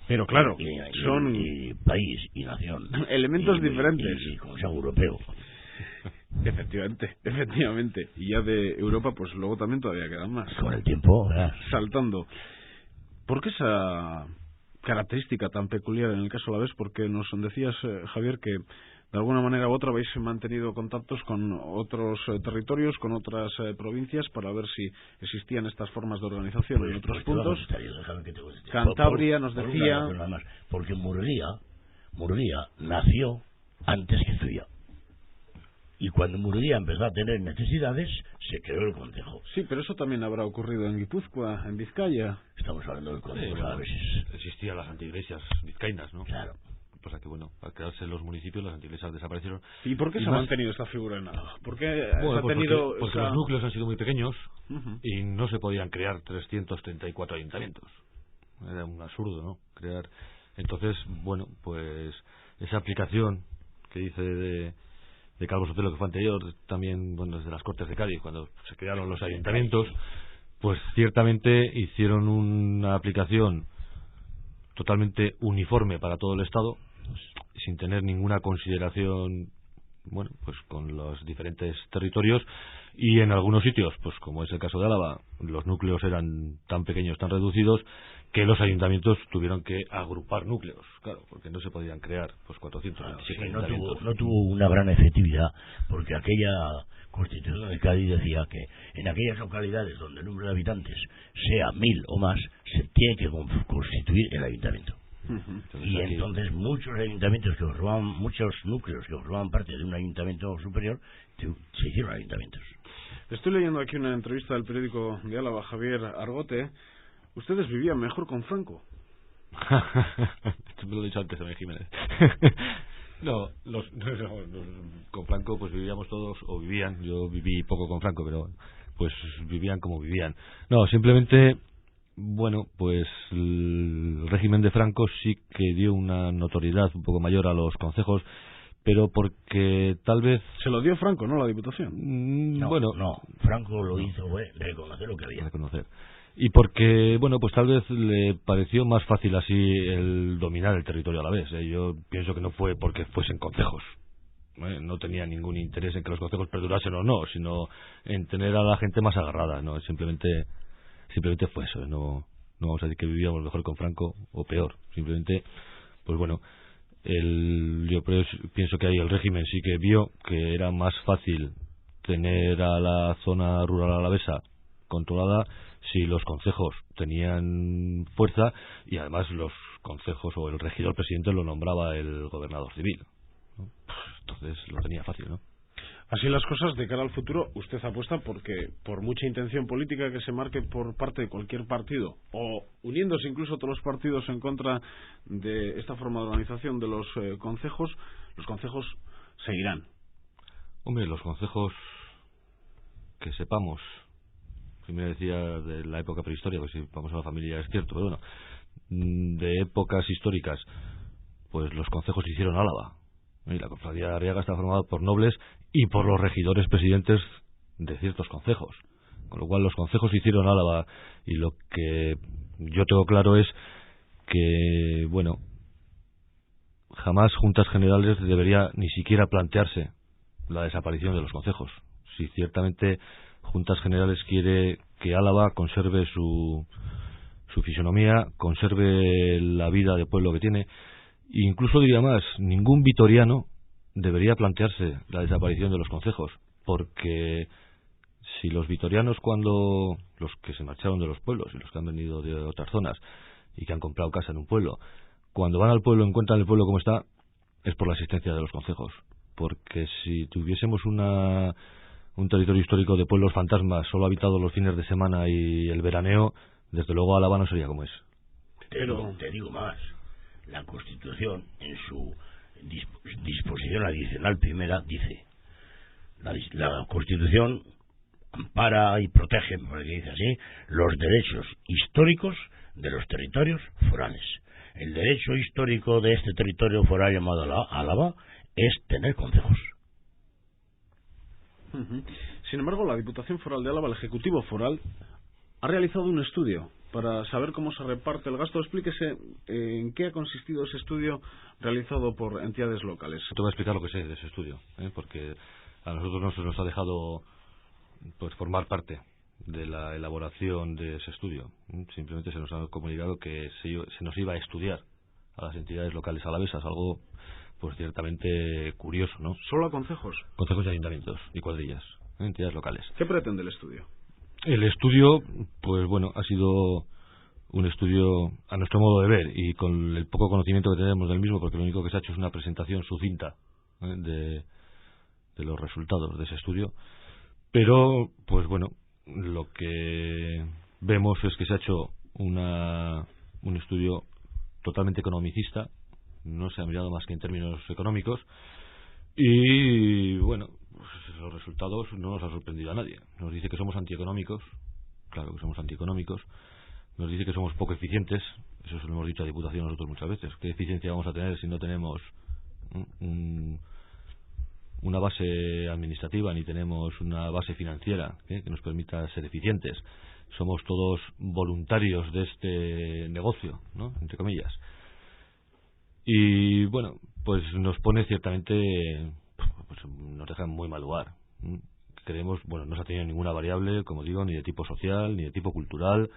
Pero claro, son y país y nación. Elementos diferentes. Y Consejo Europeo. Efectivamente. Y ya de Europa, pues luego también todavía quedan más. Con el tiempo, ¿verdad? Saltando. ¿Por qué esa característica tan peculiar en el caso alavés? Porque nos decías, Javier, que de alguna manera u otra habéis mantenido contactos con otros territorios, con otras provincias, para ver si existían estas formas de organización pues, en otros pues puntos. Cantabria nos decía... Porque Murguía nació antes que Zuya. Y cuando Murguía empezó a tener necesidades, se creó el concejo. Sí, pero eso también habrá ocurrido en Guipúzcoa, en Vizcaya. Estamos hablando del concejo. Existían las antiiglesias vizcaínas, ¿no? Claro. Pasa que, bueno, al quedarse los municipios, las antiiglesias desaparecieron. ¿Y por qué se ha mantenido esta figura en Álava? ¿Por qué porque los núcleos han sido muy pequeños y no se podían crear 334 ayuntamientos. Era un absurdo, ¿no? Crear. Entonces, bueno, pues esa aplicación que dice de Calvo Sotelo, que fue anterior, también, bueno, desde las Cortes de Cádiz, cuando se crearon los ayuntamientos, pues ciertamente hicieron una aplicación totalmente uniforme para todo el Estado, sin tener ninguna consideración, bueno, pues con los diferentes territorios, y en algunos sitios, pues como es el caso de Álava, los núcleos eran tan pequeños, tan reducidos, que los ayuntamientos tuvieron que agrupar núcleos, claro, porque no se podían crear pues 427 ayuntamientos. No tuvo una gran efectividad, porque aquella Constitución de Cádiz decía que en aquellas localidades donde el número de habitantes sea 1000 o más, se tiene que constituir el ayuntamiento. Y entonces muchos ayuntamientos que formaban, muchos núcleos que formaban parte de un ayuntamiento superior, se hicieron ayuntamientos. Estoy leyendo aquí una entrevista del periódico de Álava, Javier Argote. Ustedes vivían mejor con Franco. Esto me lo he dicho antes, Javier Jiménez. No, con Franco pues vivíamos todos, o vivían, yo viví poco con Franco, pero pues vivían como vivían. No, simplemente, bueno, pues el régimen de Franco sí que dio una notoriedad un poco mayor a los concejos, pero porque tal vez... Se lo dio Franco, ¿no?, la Diputación. No, Franco lo hizo fue reconocer lo que había. Reconocer. Y porque, bueno, pues tal vez le pareció más fácil así el dominar el territorio a la vez. Yo pienso que no fue porque fuesen concejos. No tenía ningún interés en que los concejos perdurasen o no, sino en tener a la gente más agarrada, ¿no? Simplemente fue eso. No vamos a decir que vivíamos mejor con Franco o peor. Simplemente, pues bueno, yo pienso que ahí el régimen sí que vio que era más fácil tener a la zona rural alavesa controlada si los concejos tenían fuerza, y además los concejos o el regidor presidente lo nombraba el gobernador civil, ¿no? Entonces lo tenía fácil, ¿no? Así las cosas, de cara al futuro, usted apuesta porque por mucha intención política que se marque por parte de cualquier partido, o uniéndose incluso todos los partidos en contra de esta forma de organización de los concejos seguirán. Hombre, los concejos, que sepamos, primero decía de la época prehistórica, pues si vamos a la familia es cierto, pero bueno, de épocas históricas, pues los concejos hicieron Álava, y la cofradía de Arriaga está formada por nobles y por los regidores presidentes de ciertos concejos, con lo cual los concejos hicieron Álava, y lo que yo tengo claro es que, bueno, jamás Juntas Generales debería ni siquiera plantearse la desaparición de los concejos. Si ciertamente Juntas Generales quiere que Álava conserve su fisonomía, conserve la vida de pueblo que tiene, e incluso diría más, ningún vitoriano debería plantearse la desaparición de los concejos, porque si los vitorianos, cuando los que se marcharon de los pueblos y los que han venido de otras zonas y que han comprado casa en un pueblo, cuando van al pueblo encuentran el pueblo como está, es por la existencia de los concejos, porque si tuviésemos un territorio histórico de pueblos fantasmas solo habitados los fines de semana y el veraneo, desde luego Álava no sería como es. Pero te digo más, la Constitución en su disposición adicional primera dice: la Constitución ampara y protege, porque dice así, los derechos históricos de los territorios forales. El derecho histórico de este territorio foral llamado Álava es tener concejos. Sin embargo, la Diputación Foral de Álava, el Ejecutivo Foral, ha realizado un estudio para saber cómo se reparte el gasto. Explíquese en qué ha consistido ese estudio realizado por entidades locales. Te voy a explicar lo que sé de ese estudio, porque a nosotros no se nos ha dejado pues formar parte de la elaboración de ese estudio. Simplemente se nos ha comunicado que se nos iba a estudiar a las entidades locales alavesas, algo pues ciertamente curioso, ¿no? ¿Solo a concejos? Concejos y ayuntamientos y cuadrillas, entidades locales. ¿Qué pretende el estudio? El estudio, pues bueno, ha sido un estudio a nuestro modo de ver y con el poco conocimiento que tenemos del mismo, porque lo único que se ha hecho es una presentación sucinta de los resultados de ese estudio. Pero, pues bueno, lo que vemos es que se ha hecho un estudio totalmente economicista, no se ha mirado más que en términos económicos, y bueno, pues los resultados no nos han sorprendido a nadie. Nos dice que somos antieconómicos, claro que somos antieconómicos, nos dice que somos poco eficientes, eso se lo hemos dicho a Diputación nosotros muchas veces. ¿Qué eficiencia vamos a tener si no tenemos una base administrativa ni tenemos una base financiera que nos permita ser eficientes? Somos todos voluntarios de este negocio, ¿no?, entre comillas. Y bueno, pues nos pone ciertamente, pues nos deja en muy mal lugar. Creemos, bueno, no se ha tenido ninguna variable, como digo, ni de tipo social, ni de tipo cultural,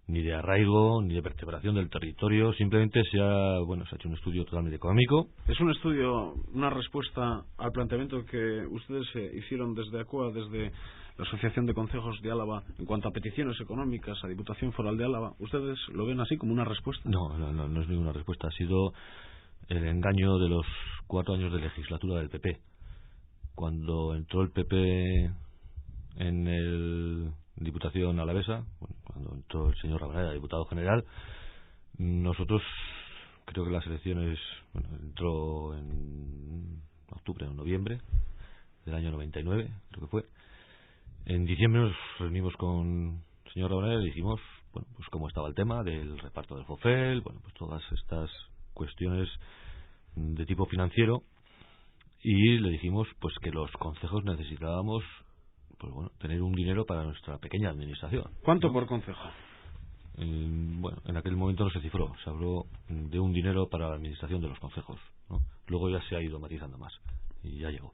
ni de arraigo, ni de vertebración del territorio. Simplemente se ha hecho un estudio totalmente económico. Es un estudio, una respuesta al planteamiento que ustedes hicieron desde ACOA, desde la Asociación de Concejos de Álava, en cuanto a peticiones económicas a Diputación Foral de Álava. ¿Ustedes lo ven así, como una respuesta? No es ninguna respuesta. Ha sido el engaño de los 4 años de legislatura del PP. Cuando entró el PP en el Diputación Alavesa, cuando entró el señor Rabanera, diputado general, nosotros, creo que las elecciones, entró en octubre o noviembre del año 99, creo que fue. En diciembre nos reunimos con el señor Rabanera y dijimos, pues cómo estaba el tema del reparto del FOFEL, pues todas estas cuestiones de tipo financiero, y le dijimos pues que los concejos necesitábamos tener un dinero para nuestra pequeña administración. ¿Cuánto por concejo? En aquel momento no se cifró, se habló de un dinero para la administración de los concejos, ¿no? Luego ya se ha ido matizando más y ya llegó.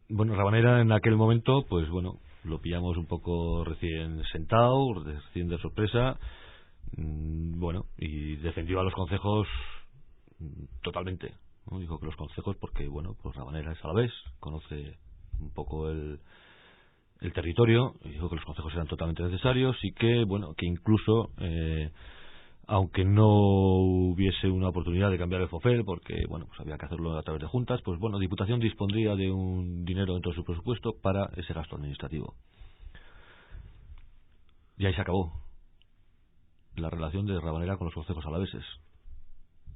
Rabanera en aquel momento, pues lo pillamos un poco recién sentado, recién de sorpresa, y defendió a los concejos totalmente, ¿no? Dijo que los concejos, porque pues Rabanera es alavés, conoce un poco el territorio, y dijo que los concejos eran totalmente necesarios y que que incluso aunque no hubiese una oportunidad de cambiar el FOFEL, porque pues había que hacerlo a través de juntas, pues Diputación dispondría de un dinero dentro de su presupuesto para ese gasto administrativo. Y ahí se acabó la relación de Rabanera con los concejos alaveses.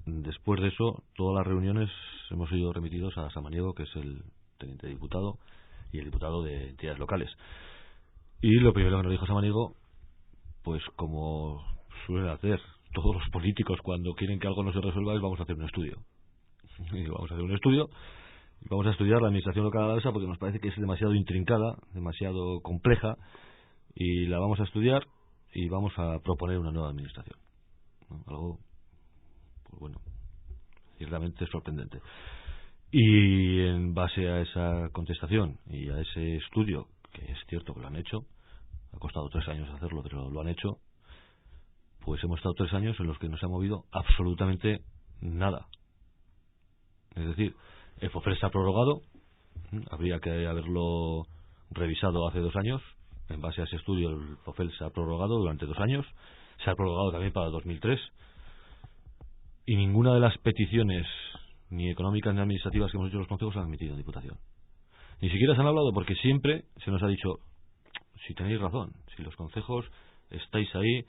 Después de eso, todas las reuniones hemos sido remitidos a Samaniego, que es el teniente diputado y el diputado de entidades locales. Y lo primero que nos dijo Samaniego, pues como suelen hacer todos los políticos cuando quieren que algo no se resuelva, es vamos a hacer un estudio. Y vamos a hacer un estudio y vamos a estudiar la administración local alavesa porque nos parece que es demasiado intrincada, demasiado compleja, y la vamos a estudiar y vamos a proponer una nueva administración, ¿no? Algo, pues ciertamente sorprendente. Y en base a esa contestación y a ese estudio, que es cierto que lo han hecho, ha costado 3 años hacerlo, pero lo han hecho, pues hemos estado 3 años en los que no se ha movido absolutamente nada. Es decir, el FOFEL se ha prorrogado, habría que haberlo revisado hace 2 años. En base a ese estudio, el FOFEL se ha prorrogado durante 2 años, se ha prorrogado también para 2003, y ninguna de las peticiones, ni económicas ni administrativas, que hemos hecho los concejos se han admitido en Diputación. Ni siquiera se han hablado, porque siempre se nos ha dicho, si tenéis razón, si los concejos estáis ahí,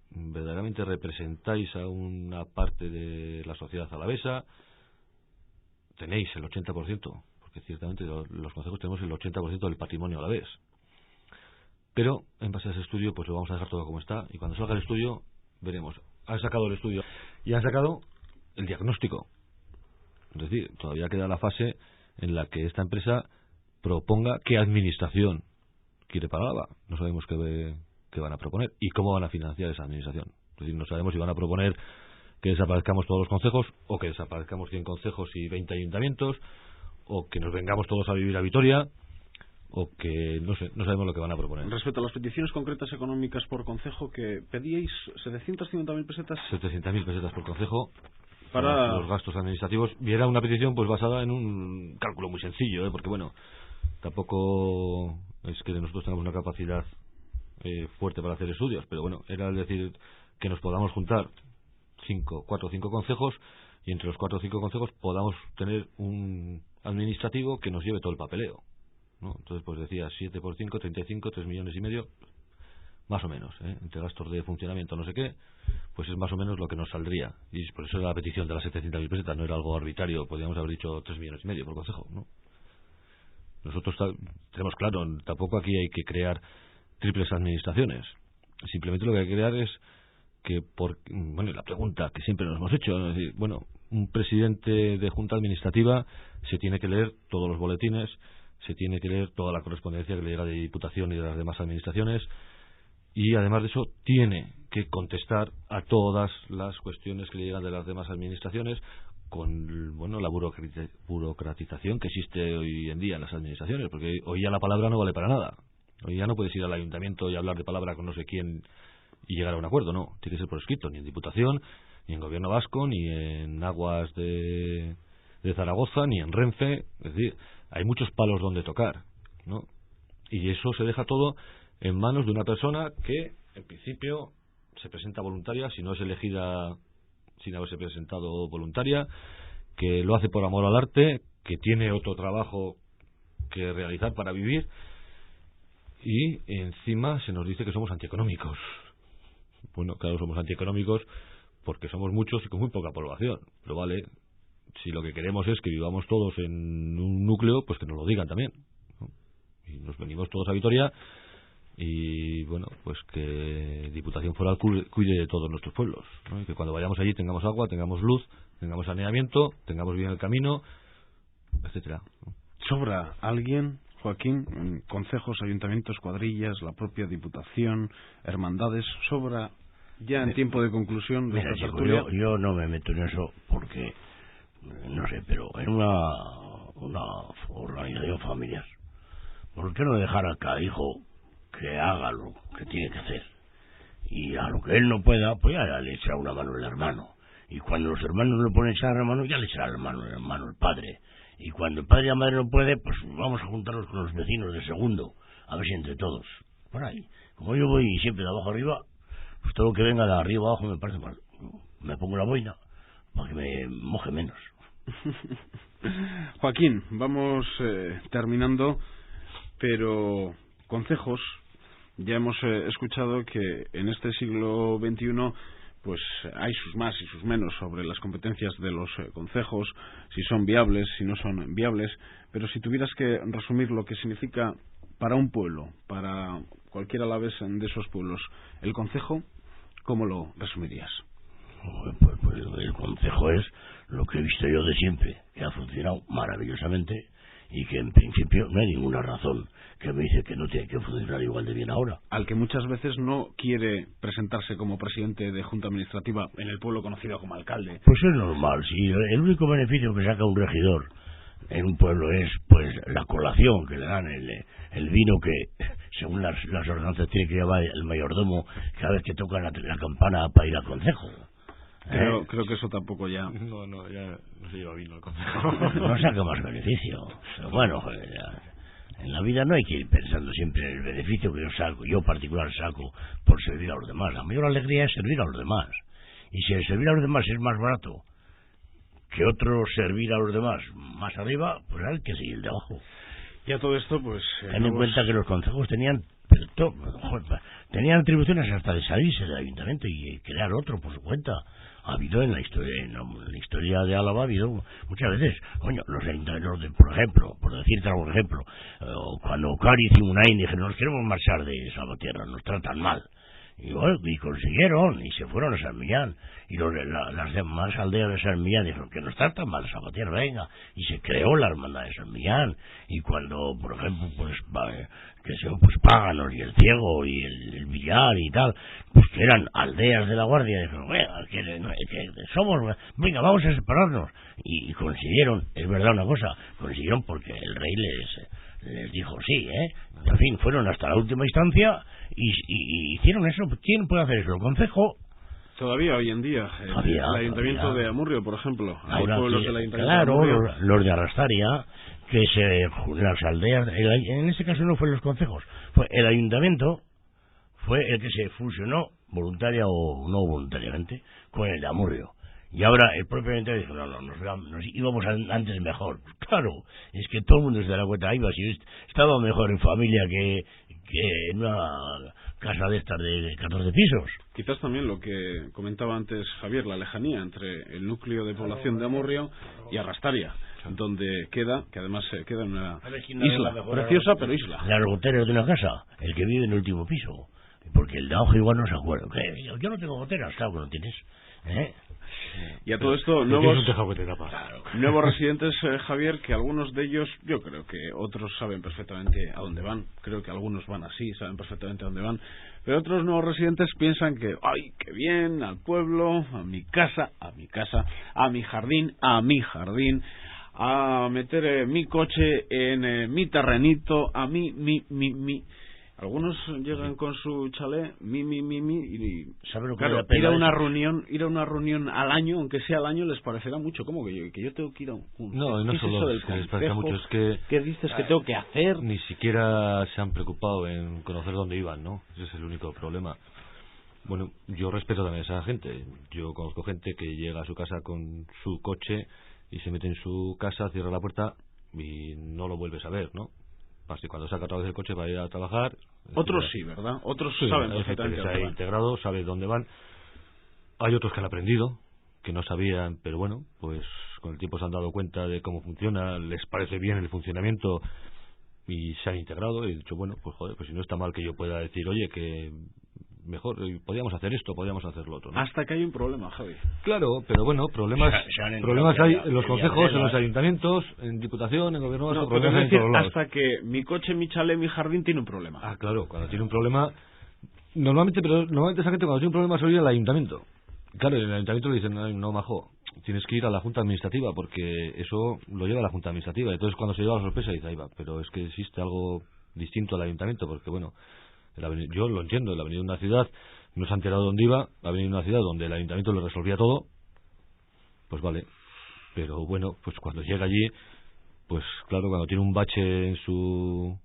verdaderamente representáis a una parte de la sociedad alavesa, tenéis el 80%, porque ciertamente los concejos tenemos el 80% del patrimonio alavés. Pero en base a ese estudio pues lo vamos a dejar todo como está, y cuando salga el estudio veremos. Han sacado el estudio y han sacado el diagnóstico. Es decir, todavía queda la fase en la que esta empresa proponga qué administración quiere para Álava. No sabemos qué van a proponer y cómo van a financiar esa administración. Es decir, no sabemos si van a proponer que desaparezcamos todos los concejos, o que desaparezcamos 100 concejos y 20 ayuntamientos, o que nos vengamos todos a vivir a Vitoria, o que no sabemos lo que van a proponer. Respecto a las peticiones concretas económicas por concejo, que pedíais 750.000 pesetas. 700.000 pesetas por concejo para los gastos administrativos, y era una petición pues basada en un cálculo muy sencillo, porque tampoco es que nosotros tengamos una capacidad fuerte para hacer estudios, pero era decir que nos podamos juntar 4 o 5 concejos, y entre los 4 o 5 concejos podamos tener un administrativo que nos lleve todo el papeleo, ¿no? Entonces pues decía 7 por 5, 35, 3,5 millones, más o menos, entre gastos de funcionamiento no sé qué, pues es más o menos lo que nos saldría, y por eso era la petición de las 700.000 pesetas, no era algo arbitrario. Podríamos haber dicho 3,5 millones por consejo, ¿no? Nosotros tenemos claro, tampoco aquí hay que crear triples administraciones, simplemente lo que hay que crear es que la pregunta que siempre nos hemos hecho, es decir, un presidente de junta administrativa se tiene que leer todos los boletines, se tiene que leer toda la correspondencia que le llega de Diputación y de las demás administraciones, y además de eso tiene que contestar a todas las cuestiones que le llegan de las demás administraciones bueno, la burocratización que existe hoy en día en las administraciones, porque hoy ya la palabra no vale para nada. Hoy ya no puedes ir al ayuntamiento y hablar de palabra con no sé quién y llegar a un acuerdo, no, tiene que ser por escrito, ni en Diputación, ni en Gobierno Vasco, ni en Aguas de Zaragoza, ni en Renfe. Es decir, hay muchos palos donde tocar, ¿no? Y eso se deja todo en manos de una persona que, en principio, se presenta voluntaria, si no es elegida sin haberse presentado voluntaria, que lo hace por amor al arte, que tiene otro trabajo que realizar para vivir, y encima se nos dice que somos antieconómicos. Bueno, claro, somos antieconómicos porque somos muchos y con muy poca población, pero vale, si lo que queremos es que vivamos todos en un núcleo, pues que nos lo digan también, ¿no? Y nos venimos todos a Vitoria y bueno, pues que Diputación Foral cuide de todos nuestros pueblos, ¿no? Y que cuando vayamos allí tengamos agua, tengamos luz, tengamos saneamiento, tengamos bien el camino, etcétera, ¿no? ¿Sobra alguien, Joaquín, en concejos, ayuntamientos, cuadrillas, la propia Diputación, hermandades? ¿Sobra ya en tiempo de conclusión de esta tertulia? Yo no me meto en eso porque, no sé, pero en una organización familiar, ¿por qué no dejar a cada hijo que haga lo que tiene que hacer? Y a lo que él no pueda, pues ya le echará una mano el hermano. Y cuando los hermanos no le ponen echar la mano, ya le echará el hermano el padre. Y cuando el padre y la madre no puede, pues vamos a juntarnos con los vecinos de segundo, a ver si entre todos, por ahí. Como yo voy siempre de abajo arriba, pues todo lo que venga de arriba abajo me parece mal. Me pongo la boina para que me moje menos. Joaquín, vamos terminando, pero concejos, ya hemos escuchado que en este siglo XXI pues hay sus más y sus menos sobre las competencias de los concejos, si son viables, si no son viables, pero si tuvieras que resumir lo que significa para un pueblo, para cualquier alavés de esos pueblos, el concejo, ¿cómo lo resumirías? Pues el concejo es lo que he visto yo de siempre, que ha funcionado maravillosamente y que en principio no hay ninguna razón que me dice que no tiene que funcionar igual de bien ahora. Al que muchas veces no quiere presentarse como presidente de Junta Administrativa en el pueblo conocido como alcalde. Pues es normal, si el único beneficio que saca un regidor en un pueblo es pues la colación que le dan, el vino que según las ordenanzas tiene que llevar el mayordomo cada vez que toca la campana para ir al concejo. Creo que eso tampoco ya... No, ya no se lleva vino el concejo. No saca más beneficio. Pero bueno, joder, en la vida no hay que ir pensando siempre en el beneficio que yo particular saco por servir a los demás. La mayor alegría es servir a los demás. Y si el servir a los demás es más barato que otro servir a los demás más arriba, pues hay que seguir de abajo. Y a todo esto, pues... Ten en cuenta que los concejos tenían atribuciones hasta de salirse del ayuntamiento y crear otro por su cuenta. Ha habido en la historia de Álava, ha habido muchas veces, coño, los ayuntamientos, por ejemplo, por decirte algún ejemplo, cuando Cáriz y Unai dijeron, nos queremos marchar de Salvatierra, nos tratan mal. Y bueno, y consiguieron, y se fueron a San Millán. Y las demás aldeas de San Millán dijeron que nos tratan mal Salvatierra, venga. Y se creó la hermandad de San Millán. Y cuando, por ejemplo, pues Páganos y el Ciego y el Villar y tal, pues que eran aldeas de la Guardia, dijeron, venga, que somos, venga, vamos a separarnos. Y consiguieron, es verdad una cosa, consiguieron porque el rey les dijo sí, en fin, fueron hasta la última instancia y hicieron eso. ¿Quién puede hacer eso? El concejo. Todavía hoy en día, el ayuntamiento de Amurrio, por ejemplo, hay pueblos del ayuntamiento de Amurrio. Los de Arrastaria, que las aldeas, en este caso no fue los concejos, fue el ayuntamiento, fue el que se fusionó voluntaria o no voluntariamente con el de Amurrio. Y ahora el propio ayuntamiento dijo, nos íbamos antes mejor. Claro, es que todo el mundo se da la cuenta, si estaba mejor en familia que en una casa de estas de 14 pisos. Quizás también lo que comentaba antes Javier, la lejanía entre el núcleo de población de Amurrio y Arrastaria, donde queda, que además queda en una isla, preciosa pero isla. Las goteras de una casa, el que vive en el último piso. Porque el de abajo igual no se acuerda. Yo no tengo goteras, claro que no tienes. Y a todo esto, nuevos residentes, Javier, que algunos de ellos, yo creo que otros saben perfectamente a dónde van. Creo que algunos van así, saben perfectamente a dónde van. Pero otros nuevos residentes piensan que, ¡ay, qué bien! Al pueblo, a mi casa, a mi jardín, a meter mi coche en mi terrenito, a mi. Algunos llegan con su chalet, y ¿sabe lo que claro, ir a una reunión al año, aunque sea al año, les parecerá mucho. ¿Cómo que yo tengo que ir a un no, no solo es que les parezca mucho, es que ¿qué dices que tengo que hacer? Ni siquiera se han preocupado en conocer dónde iban, ¿no? Ese es el único problema. Bueno, yo respeto también a esa gente. Yo conozco gente que llega a su casa con su coche y se mete en su casa, cierra la puerta y no lo vuelves a ver, ¿no? Así cuando saca otra vez el coche para ir a trabajar. Otros sí, ¿verdad? Otros sí, saben perfectamente dónde van. Se ha integrado, sabe dónde van. Hay otros que han aprendido, que no sabían, pero bueno, pues con el tiempo se han dado cuenta de cómo funciona, les parece bien el funcionamiento y se han integrado y dicho, bueno, pues joder, pues si no está mal que yo pueda decir, oye, que mejor, podíamos hacer esto, podíamos hacer lo otro, ¿no? Hasta que hay un problema, Javi. Claro, pero bueno, problemas hay en los consejos, en los ayuntamientos, en diputación, en gobierno vasco, problemas hay en todos lados. Hasta que mi coche, mi chalet, mi jardín tiene un problema. Ah, claro, cuando tiene un problema, normalmente esa gente cuando tiene un problema suele ir al ayuntamiento. Claro, en el ayuntamiento le dicen, no, majo, tienes que ir a la junta administrativa porque eso lo lleva a la junta administrativa. Entonces cuando se lleva la sorpresa dice, ahí va, pero es que existe algo distinto al ayuntamiento porque bueno, yo lo entiendo, él ha venido de una ciudad, no se ha enterado dónde iba, ha venido de una ciudad donde el ayuntamiento le resolvía todo, pues vale, pero bueno, pues cuando llega allí, pues claro, cuando tiene un bache en su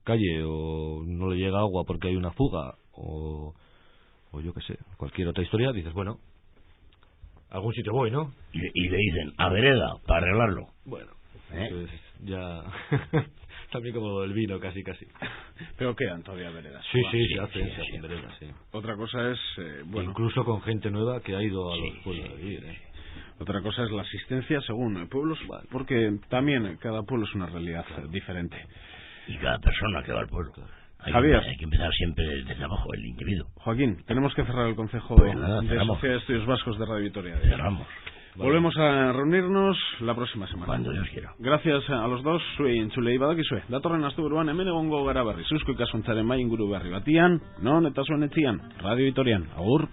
calle o no le llega agua porque hay una fuga o yo qué sé, cualquier otra historia, dices, bueno, algún sitio voy, ¿no? Y le dicen, a vereda, para arreglarlo. Bueno, pues ya... También como el vino, casi. Pero quedan todavía veredas. Sí, se hacen veredas, sí. Otra cosa es, bueno... Incluso con gente nueva que ha ido a los pueblos a vivir, Otra cosa es la asistencia según pueblos, porque también cada pueblo es una realidad diferente. Y cada persona que va al pueblo. Javier. Hay que empezar siempre desde abajo, el individuo. Joaquín, tenemos que cerrar el Consejo de Sociedad de Estudios Vascos de Radio Vitoria. Cerramos. Volvemos a reunirnos la próxima semana. Cuando Dios quiera. Gracias a los dos, zuei entzulei badakizue. Datorren asteburuan hemen egongo gara berriz. Eusko Ikaskuntzaren mai inguru berri batian, non eta zuen etzian, Radio Vitorian. Agur.